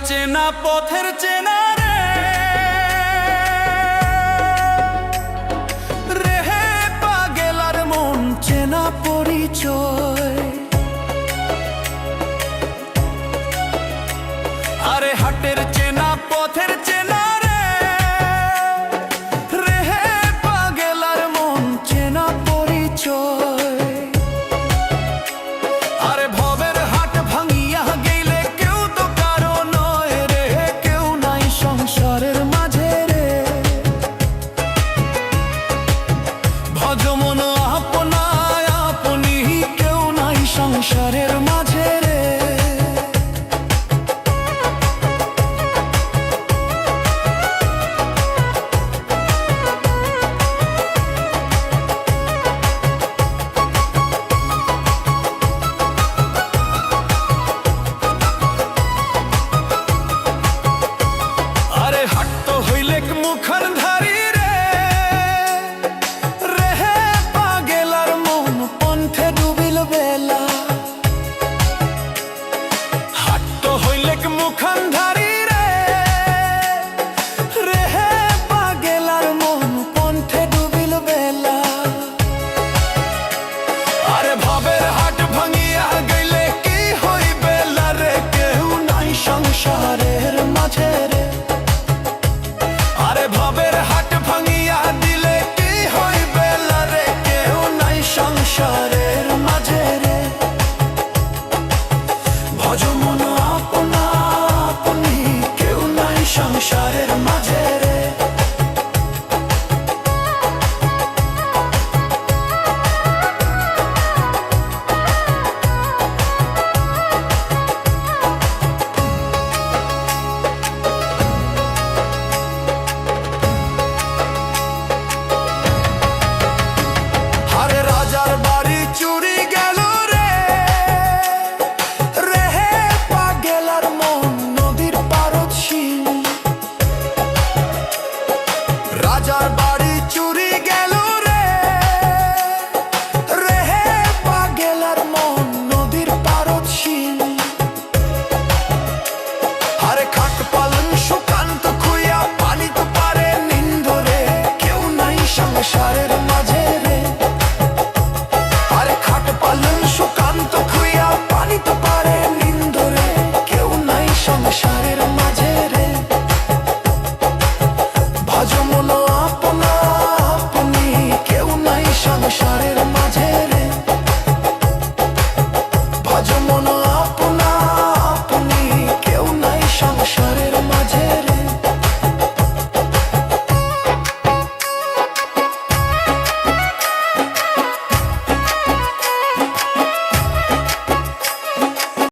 চেনা পথের চেনা রে রেহে পাগেলার মন চেনা পরিচয়। আরে হাটের চেনা পথের চেনা রে রেহে পাগেলার মন চেনা পরিচয়। আরে ভবের হাট ভাঙিয়া গেলে কেউ তো কারো নয় রে, কেউ নাই সংসারের মাঝে রে। ভজমন আপনায় আপনি কেউ নাই সংসারে